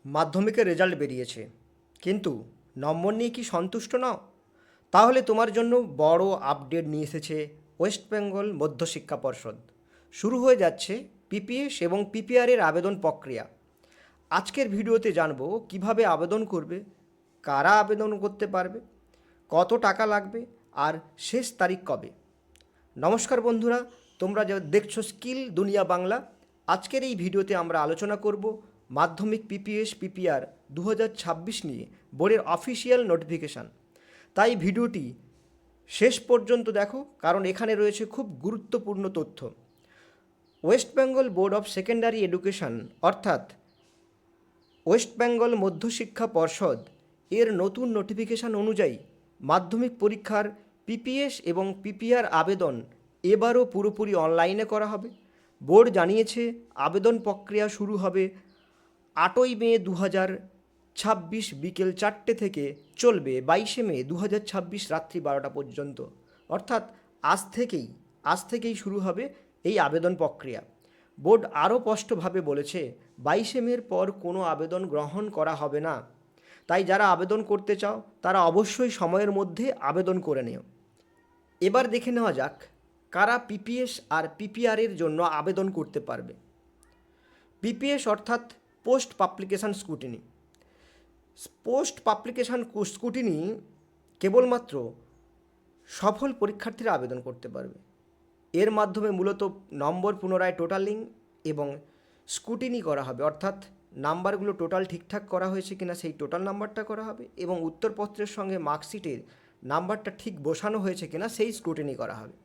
মাধ্যমিকের রেজাল্ট বেরিয়েছে, কিন্তু নম্বর নিয়ে কি সন্তুষ্ট নাও? তাহলে তোমার জন্য বড় আপডেট নিয়ে এসেছে ওয়েস্ট বেঙ্গল মধ্যশিক্ষা পর্ষদ। শুরু হয়ে যাচ্ছে পিপিএস এবং পিপিআরের আবেদন প্রক্রিয়া। আজকের ভিডিওতে জানবো কিভাবে আবেদন করবে, কারা আবেদন করতে পারবে, কত টাকা লাগবে আর শেষ তারিখ কবে। নমস্কার বন্ধুরা, তোমরা যে দেখছো স্কিল দুনিয়া বাংলা। আজকের এই ভিডিওতে আমরা আলোচনা করব মাধ্যমিক পিপিএস পিপিআর 2026 নিয়ে বোর্ডের অফিসিয়াল নোটিফিকেশান। তাই ভিডিওটি শেষ পর্যন্ত দেখো, কারণ এখানে রয়েছে খুব গুরুত্বপূর্ণ তথ্য। West Bengal board of secondary education অর্থাৎ ওয়েস্ট বেঙ্গল মধ্যশিক্ষা পর্ষদ এর নতুন নোটিফিকেশান অনুযায়ী মাধ্যমিক পরীক্ষার পিপিএস এবং পিপিআর আবেদন এবারও পুরোপুরি অনলাইনে করা হবে। বোর্ড জানিয়েছে আবেদন প্রক্রিয়া শুরু হবে 8ই মে 2026 বিকেল 4টে থেকে, চলবে 22শে মে 2026 রাত্রি 12টা পর্যন্ত। অর্থাৎ আজ থেকেই শুরু হবে এই আবেদন প্রক্রিয়া। বোর্ড আরও স্পষ্টভাবে বলেছে 22শে মের পর কোনো আবেদন গ্রহণ করা হবে না। তাই যারা আবেদন করতে চাও তারা অবশ্যই সময়ের মধ্যে আবেদন করে নিও। এবার দেখে নেওয়া যাক কারা পিপিএস আর পিপিআরের জন্য আবেদন করতে পারবে। পিপিএস অর্থাৎ post publication scrutiny. Post publication scrutiny কেবলমাত্র সফল পরীক্ষার্থীরা আবেদন করতে পারবে। এর মাধ্যমে মূলত নম্বর পুনরায় টোটালিং এবং স্ক্রুটিনি করা হবে, অর্থাৎ নাম্বারগুলো টোটাল ঠিকঠাক করা হয়েছে কিনা সেই টোটাল নাম্বারটা করা হবে, এবং উত্তরপত্রের সঙ্গে মার্কশিটের নাম্বারটা ঠিক বসানো হয়েছে কিনা সেই স্ক্রুটিনি করা হবে।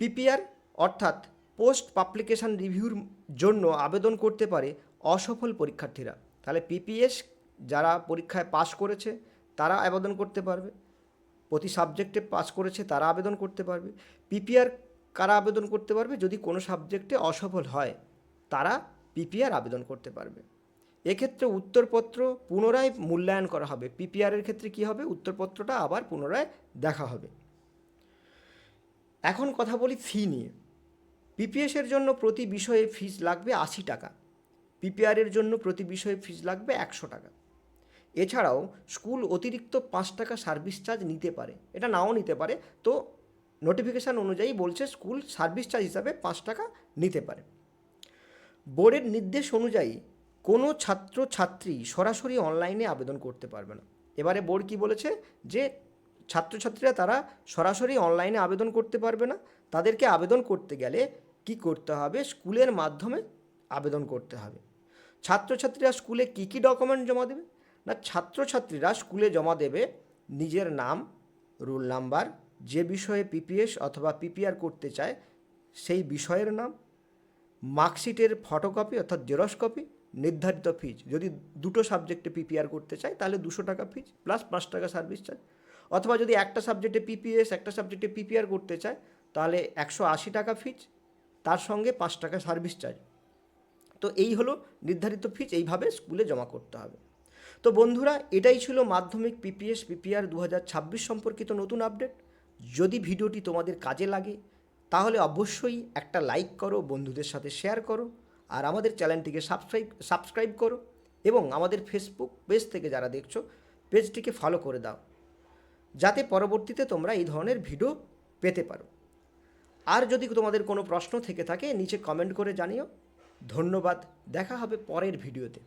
পিপিআর অর্থাৎ পোস্ট পাবলিকেশান রিভিউর জন্য আবেদন করতে পারে অসফল পরীক্ষার্থীরা। তাহলে পিপিএস যারা পরীক্ষায় পাশ করেছে তারা আবেদন করতে পারবে, প্রতি সাবজেক্টে পাস করেছে তারা আবেদন করতে পারবে। পিপিআর কারা আবেদন করতে পারবে? যদি কোনো সাবজেক্টে অসফল হয় তারা পিপিআর আবেদন করতে পারবে। এক্ষেত্রে উত্তরপত্র পুনরায় মূল্যায়ন করা হবে। পিপিআরের ক্ষেত্রে কী হবে? উত্তরপত্রটা আবার পুনরায় দেখা হবে। এখন কথা বলি ফি নিয়ে। পিপিএসের জন্য প্রতি বিষয়ে ফিস লাগবে 80 টাকা, পিপিআরের জন্য প্রতি বিষয়ে ফিস লাগবে 100 টাকা। এছাড়াও স্কুল অতিরিক্ত 5 টাকা সার্ভিস চার্জ নিতে পারে, এটা নাও নিতে পারে। তো নোটিফিকেশান অনুযায়ী বলছে স্কুল সার্ভিস চার্জ হিসাবে 5 টাকা নিতে পারে। বোর্ডের নির্দেশ অনুযায়ী কোনো ছাত্রছাত্রী সরাসরি অনলাইনে আবেদন করতে পারবে না। এবারে বোর্ড কি বলেছে যে ছাত্রছাত্রীরা তারা সরাসরি অনলাইনে আবেদন করতে পারবে না। তাদেরকে আবেদন করতে গেলে কি করতে হবে? স্কুলের মাধ্যমে আবেদন করতে হবে। ছাত্রছাত্রীরা স্কুলে কী কী ডকুমেন্ট জমা দেবে? না, ছাত্রছাত্রীরা স্কুলে জমা দেবে নিজের নাম, রোল নাম্বার, যে বিষয়ে পিপিএস অথবা পিপিআর করতে চায় সেই বিষয়ের নাম, মার্কশিটের ফটোকপি অর্থাৎ জেরক্স কপি, নির্ধারিত ফিজ। যদি দুটো সাবজেক্টে পিপিআর করতে চায় তাহলে 200 টাকা ফিজ প্লাস 5 টাকা সার্ভিস চার্জ, অথবা যদি একটা সাবজেক্টে পিপিএস একটা সাবজেক্টে পিপিআর করতে চায় তাহলে 180 টাকা ফিজ, তার সঙ্গে 5 টাকা সার্ভিস চার্জ। তো এই হলো নির্ধারিত ফিজ, এইভাবে স্কুলে জমা করতে হবে। তো বন্ধুরা, এটাই ছিল মাধ্যমিক পিপিএস পিপিআর 2026 সম্পর্কিত নতুন আপডেট। যদি ভিডিওটি তোমাদের কাজে লাগে তাহলে অবশ্যই একটা লাইক করো, বন্ধুদের সাথে শেয়ার করো, আর আমাদের চ্যানেলটিকে সাবস্ক্রাইব করো, এবং আমাদের ফেসবুক পেজ থেকে যারা দেখছো পেজটিকে ফলো করে দাও, যাতে পরবর্তীতে তোমরা এই ধরনের ভিডিও পেতে পারো। আর যদি তোমাদের কোনো প্রশ্ন থেকে থাকে নিচে কমেন্ট করে জানিও। ধন্যবাদ, দেখা হবে পরের ভিডিওতে।